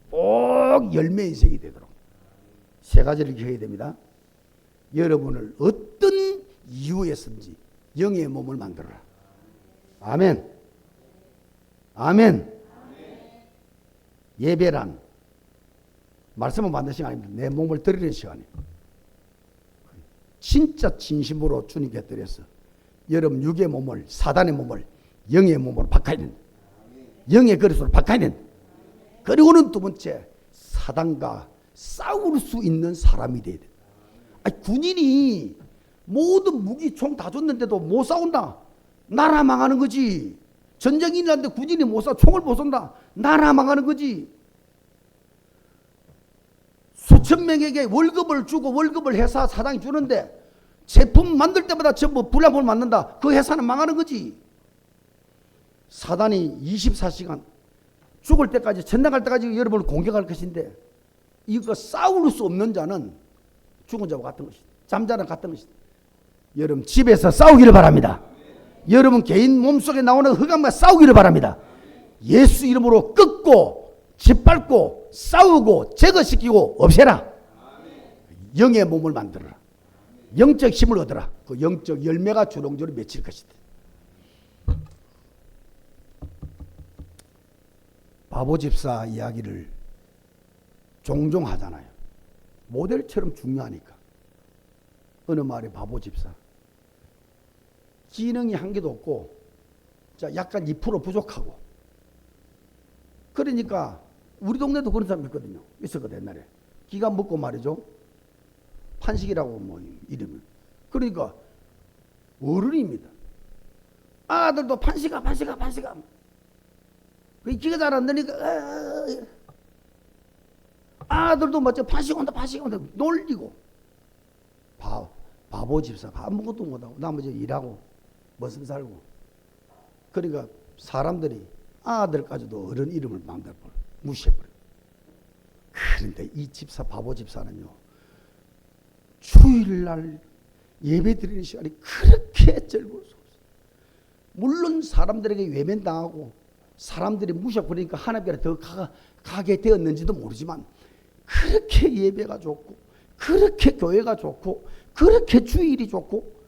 꼭 열매 인생이 되도록 세 가지를 기억해야 됩니다. 여러분을 어떤 이유에서든지 영의 몸을 만들어라. 아멘. 아멘. 예배란 말씀을 만드는 시간이 아닙니다. 내 몸을 드리는 시간이에요. 진짜 진심으로 주님께 드려서 여러분 육의 몸을, 사단의 몸을 영의 몸으로 바꿔야 된다. 영의 그릇으로 바꿔야 된다. 그리고는 두 번째, 사단과 싸울 수 있는 사람이 돼야 돼. 군인이 모든 무기 총 다 줬는데도 못 싸운다. 나라 망하는 거지. 전쟁이 일어났는데 군인이 못 쏴, 총을 못 쏜다. 나라 망하는 거지. 수천 명에게 월급을 주고 월급을 회사 사장이 주는데 제품 만들 때마다 전부 불량품을 만든다. 그 회사는 망하는 거지. 사단이 24시간 죽을 때까지, 전나갈 때까지 여러분을 공격할 것인데, 이거 싸울 수 없는 자는 죽은 자와 같은 것이다. 잠자는 같은 것이다. 여러분 집에서 싸우기를 바랍니다. 여러분 개인 몸속에 나오는 흑암과 싸우기를 바랍니다. 예수 이름으로 끊고 짓밟고 싸우고 제거시키고 없애라. 영의 몸을 만들어라. 영적 힘을 얻어라. 그 영적 열매가 주렁주렁 맺힐 것이다. 바보 집사 이야기를 종종 하잖아요. 모델처럼 중요하니까. 어느 마을의 바보 집사. 기능이 한 개도 없고, 자, 약간 2% 부족하고. 그러니까 우리 동네도 그런 사람 있거든요. 있었거든 옛날에. 기가 먹고 말이죠. 판식이라고 뭐 이름을. 그러니까 어른입니다. 아들도 판식아. 그 기가 잘 안 되니까 아들도 맞죠. 판식 온다 놀리고. 바보 집사가 아무것도 못하고 나머지 일하고 멋은 살고. 그러니까 사람들이 아들까지도 어른 이름을 만들어버려. 무시해버려. 그런데 이 집사, 바보 집사는요, 주일날 예배 드리는 시간이 그렇게 즐거울 수 없어요. 물론 사람들에게 외면당하고 사람들이 무시해버리니까 하나님께 더 가게 되었는지도 모르지만, 그렇게 예배가 좋고 그렇게 교회가 좋고 그렇게 주일이 좋고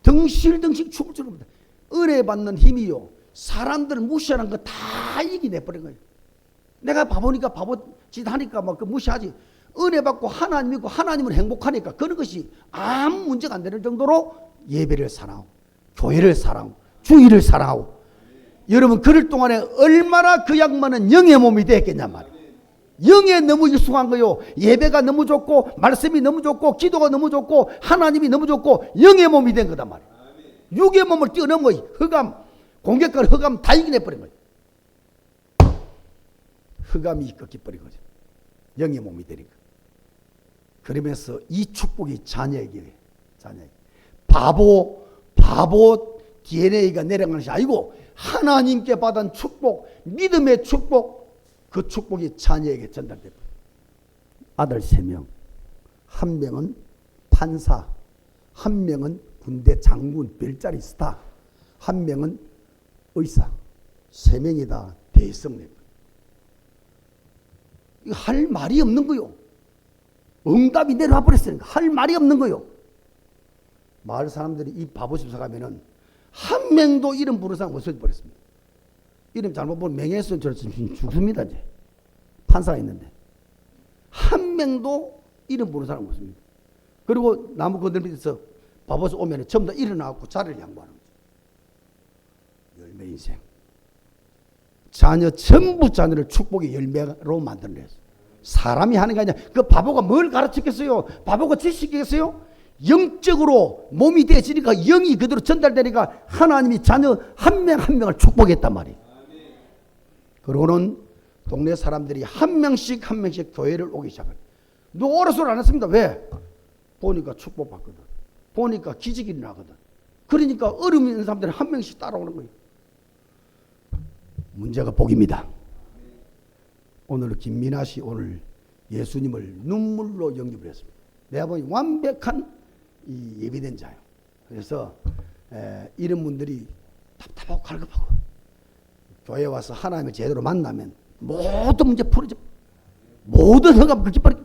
덩실덩실 춤을 추는 겁니다. 은혜 받는 힘이요, 사람들을 무시하는 거 다 이기내버린 거예요. 내가 바보니까 바보짓 하니까 막 그 무시하지. 은혜 받고 하나님 믿고 하나님을 행복하니까 그런 것이 아무 문제가 안 되는 정도로 예배를 사랑하고 교회를 사랑하고 주일을 사랑하고. 여러분 그럴 동안에 얼마나 그 양반은 영의 몸이 되었겠냔 말이에요. 영에 너무 익숙한 거요. 예배가 너무 좋고 말씀이 너무 좋고 기도가 너무 좋고 하나님이 너무 좋고 영의 몸이 된 거단 말이에요. 육의 몸을 뛰어넘은 거예요. 흑암, 공격과 흑암 다 이겨내버린 거예요. 흑암이 꺾여버린 거죠. 영의 몸이 되니까. 그러면서 이 축복이 자녀에게 바보 DNA가 내려가는 것이 아니고 하나님께 받은 축복, 믿음의 축복, 그 축복이 자녀에게 전달됩니다. 아들 3명, 한 명은 판사, 한 명은 군대 장군, 별자리 스타, 한 명은 의사. 3명이 다 대성입니다. 할 말이 없는 거요. 응답이 내려와 버렸으니까 할 말이 없는 거요. 마을 사람들이 이 바보 집사 가면은 한 명도 이름 부르는 사람 없어져 버렸습니다. 이름 잘못 보면 명예훼손 저는 죽습니다. 이제 판사가 있는데 한 명도 이름 부르는 사람 없습니다. 그리고 나무 그늘 밑에서 바보스 오면 전부 다 일어나고 자리를 양보하는 거죠. 열매 인생. 전부 자녀를 축복의 열매로 만들어냈어요. 사람이 하는 게 아니라 그 바보가 뭘 가르쳤겠어요? 바보가 지식이겠어요? 영적으로 몸이 되어지니까 영이 그대로 전달되니까 하나님이 자녀 한 명 한 명을 축복했단 말이에요. 그러고는 동네 사람들이 한 명씩 교회를 오기 시작해요. 누가 오라 소리 안 했습니다. 왜? 보니까 축복받거든. 보니까 기적이 나거든. 그러니까 어려움 있는 사람들이 한 명씩 따라오는 거예요. 문제가 복입니다. 오늘 김민아 씨 오늘 예수님을 눈물로 영접을 했습니다. 내가 보니 완벽한 이 예비된 자예요. 그래서 이런 분들이 답답하고 갈급하고 교회에 와서 하나님을 제대로 만나면 모든 문제 풀어져, 모든 흑암 긁혀버리고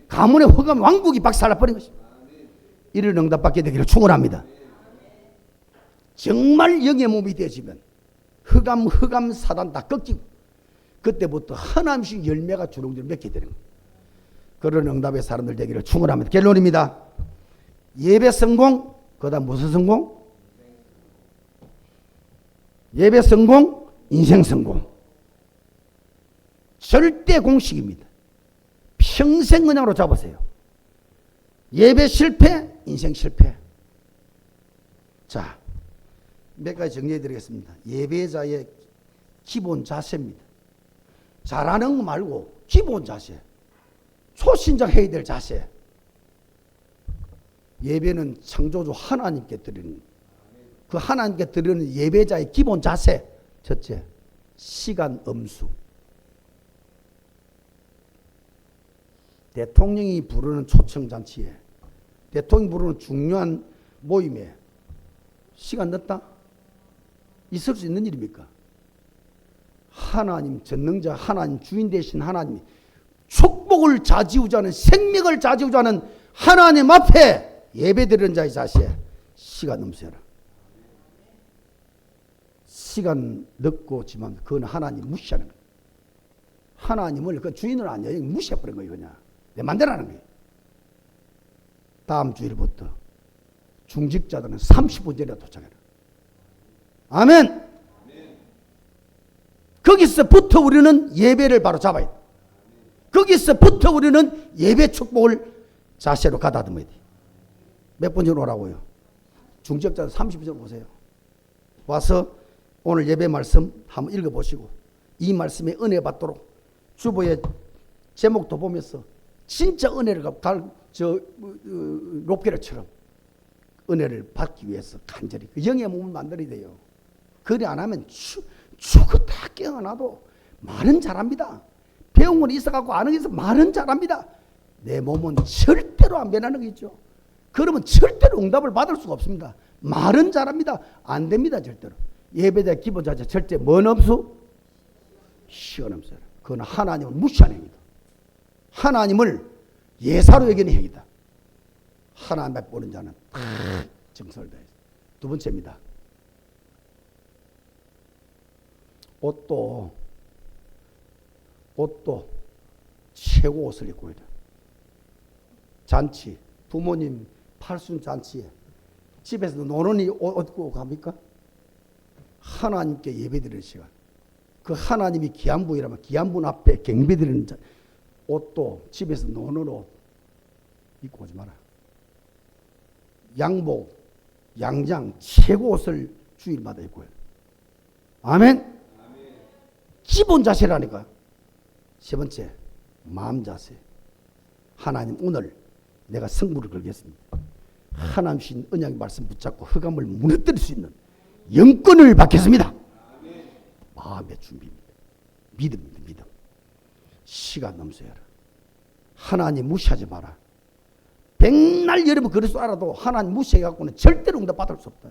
가문의 흑암 왕국이 박살나버린 것입니다. 이를 응답받게 되기를 축원합니다. 정말 영의 몸이 되어지면 흑암 사단 다 꺾이고 그때부터 하나님식 열매가 주렁주렁 맺게 되는 거예요. 그런 응답의 사람들 되기를 축원합니다. 결론입니다. 예배 성공, 그다음 무슨 성공? 예배 성공, 인생 성공. 절대 공식입니다. 평생 은양으로 잡으세요. 예배 실패, 인생 실패. 자, 몇 가지 정리해 드리겠습니다. 예배자의 기본 자세입니다. 잘하는 거 말고 기본 자세. 초신자 해야 될 자세. 예배는 창조주 하나님께 드리는, 그 하나님께 드리는 예배자의 기본 자세. 첫째, 시간 엄수. 대통령이 부르는 초청잔치에, 대통령이 부르는 중요한 모임에 시간 늦다? 있을 수 있는 일입니까? 하나님, 전능자 하나님, 주인 되신 하나님이 축복을 좌지우지하는, 생명을 좌지우지하는 하나님 앞에 예배드리는 자의 자세, 시간 넘쳐라. 시간 늦고지만 그건 하나님 무시하는 거예요. 하나님을, 그 주인은 아니에요. 무시해버린 거예요. 그냥 내 맘대로 하는 거예요. 다음 주일부터 중직자들은 30분 전에 도착해라. 아멘. 거기서부터 우리는 예배를 바로 잡아야 돼. 거기서부터 우리는 예배 축복을 자세로 가다듬어야 돼. 몇 분 전에 오라고요? 중직자들 30분 전에 오세요. 와서 오늘 예배 말씀 한번 읽어보시고 이 말씀에 은혜 받도록 주보의 제목도 보면서 진짜 은혜를 롭게를처럼 은혜를 받기 위해서 간절히 그 영의 몸을 만들어야 돼요. 그래 안 하면 죽었다 깨어나도 말은 잘합니다. 배운 건 있어갖고 아는 게 있어 말은 잘합니다. 내 몸은 절대로 안 변하는 게 있죠. 그러면 절대로 응답을 받을 수가 없습니다. 말은 잘합니다. 안 됩니다. 절대로. 예배자 기본 자체 절대 뭔 없수? 시간 없어요. 그건 하나님을 무시하는 행위다. 하나님을 예사로 여기는 행위다. 하나님 앞에 보는 자는 다 정성을 다해서. 두 번째입니다. 옷도 최고 옷을 입고 해야 돼. 잔치, 부모님 팔순 잔치에 집에서 노는이 옷 입고 갑니까? 하나님께 예배드리는 시간. 그 하나님이 기한분이라면 기한분 앞에 경배드리는 옷도 집에서 노는 옷 입고 오지 마라. 양복, 양장, 최고 옷을 주일마다 입고 해요. 아멘? 기본 자세라니까. 세 번째, 마음 자세. 하나님 오늘 내가 승부를 걸겠습니다. 하나님 주신 언약의 말씀 붙잡고 흑암을 무너뜨릴 수 있는 영권을 받겠습니다. 마음의 준비입니다. 믿음입니다. 믿음. 시간 넘쳐야라. 하나님 무시하지 마라. 백날 여러분 그래서 알아도 하나님 무시해갖고는 절대로 응답 받을 수 없다.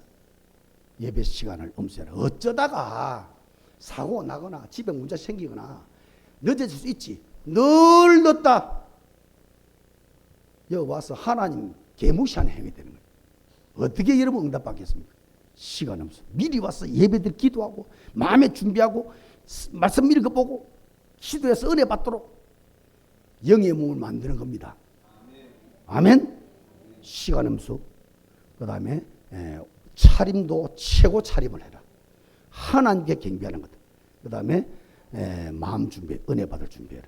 예배 시간을 엄수해라. 어쩌다가 사고 나거나 집에 문제 생기거나 늦어질 수 있지. 늘 늦다. 여기 와서 하나님 개무시하는 행위 되는 거예요. 어떻게 여러분 응답 받겠습니까? 시간 없어. 미리 와서 예배들 기도하고 마음에 준비하고 말씀 읽어보고 기도해서 은혜 받도록 영의 몸을 만드는 겁니다. 아멘. 시간 없어. 그 다음에 차림도 최고 차림을 해라. 하나님께 경배하는 것. 그 다음에 마음 준비, 은혜 받을 준비해라.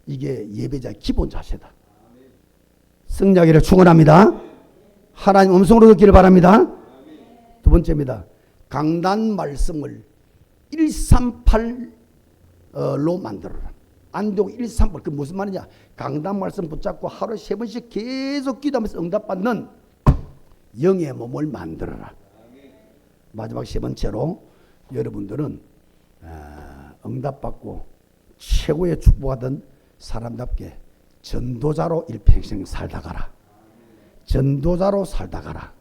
이게 예배자의 기본 자세다. 승리하기를 축원합니다. 하나님 음성으로 듣기를 바랍니다. 두 번째입니다. 강단 말씀을 138로 만들어라. 안동 138. 그 무슨 말이냐? 강단 말씀 붙잡고 하루에 3번씩 계속 기도하면서 응답받는 영의 몸을 만들어라. 마지막 세 번째로 여러분들은 응답받고 최고의 축복하던 사람답게 전도자로 일평생 살다 가라. 전도자로 살다 가라.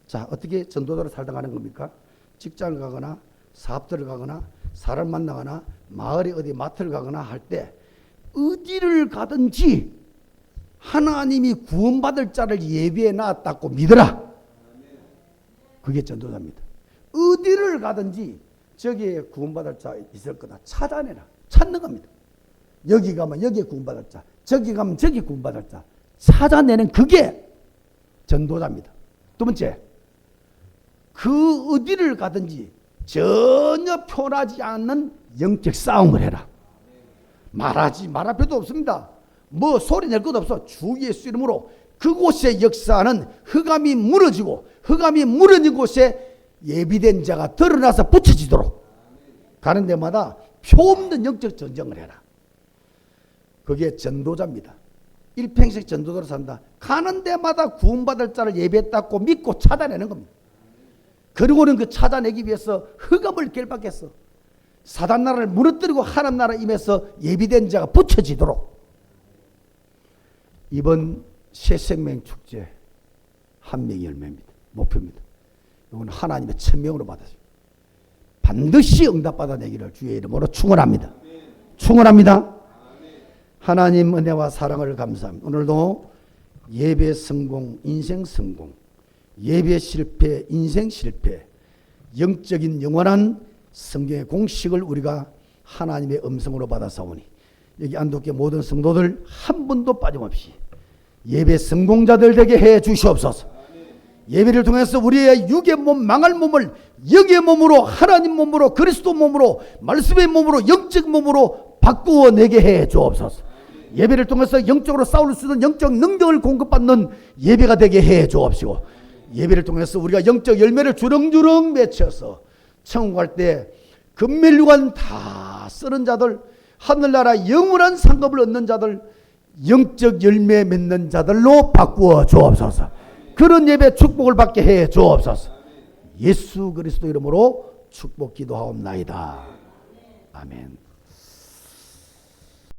자, 어떻게 전도자로 살다 가는 겁니까? 직장을 가거나 사업들을 가거나 사람 만나거나 마을에 어디 마트를 가거나 할 때 어디를 가든지 하나님이 구원받을 자를 예비해 놨다고 믿어라. 그게 전도자입니다. 어디를 가든지 저기에 구원받을 자 있을 거다. 찾아내라. 찾는 겁니다. 여기 가면 여기에 구원받을 자, 저기 가면 저기 구원받을 자 찾아내는 그게 전도자입니다. 두 번째, 그 어디를 가든지 전혀 편하지 않는 영적 싸움을 해라. 말하지 말할 필요도 없습니다. 뭐 소리 낼 것도 없어. 주 예수 이름으로 그곳의 역사는 흑암이 무너지고 흑암이 무너진 곳에 예비된 자가 드러나서 붙여지도록 가는 데마다 표 없는 영적 전쟁을 해라. 그게 전도자입니다. 일평생 전도자로 산다. 가는 데마다 구원받을 자를 예배했다고 믿고 찾아내는 겁니다. 그리고는 그 찾아내기 위해서 흑암을 결박했어. 사단 나라를 무너뜨리고 하나님 나라 임해서 예비된 자가 붙여지도록. 이번 새생명 축제 한 명이 열매입니다. 목표입니다. 이건 하나님의 천명으로 받았어요. 반드시 응답받아내기를 주의 이름으로 축원합니다. 축원합니다. 하나님 은혜와 사랑을 감사합니다. 오늘도 예배 성공, 인생 성공, 예배 실패, 인생 실패, 영적인 영원한 성경의 공식을 우리가 하나님의 음성으로 받아사오니 여기 안독교 모든 성도들 한 분도 빠짐없이 예배 성공자들 되게 해 주시옵소서. 예배를 통해서 우리의 육의 몸, 망할 몸을 영의 몸으로, 하나님 몸으로, 그리스도 몸으로, 말씀의 몸으로, 영적 몸으로 바꾸어 내게 해 주옵소서. 예배를 통해서 영적으로 싸울 수 있는 영적 능력을 공급받는 예배가 되게 해 주옵시고, 예배를 통해서 우리가 영적 열매를 주렁주렁 맺혀서 천국 갈 때 금멸류관 다 쓰는 자들, 하늘나라 영원한 상급을 얻는 자들, 영적 열매 맺는 자들로 바꾸어 주옵소서. 그런 예배 축복을 받게 해 주옵소서. 예수 그리스도 이름으로 축복 기도하옵나이다. 아멘.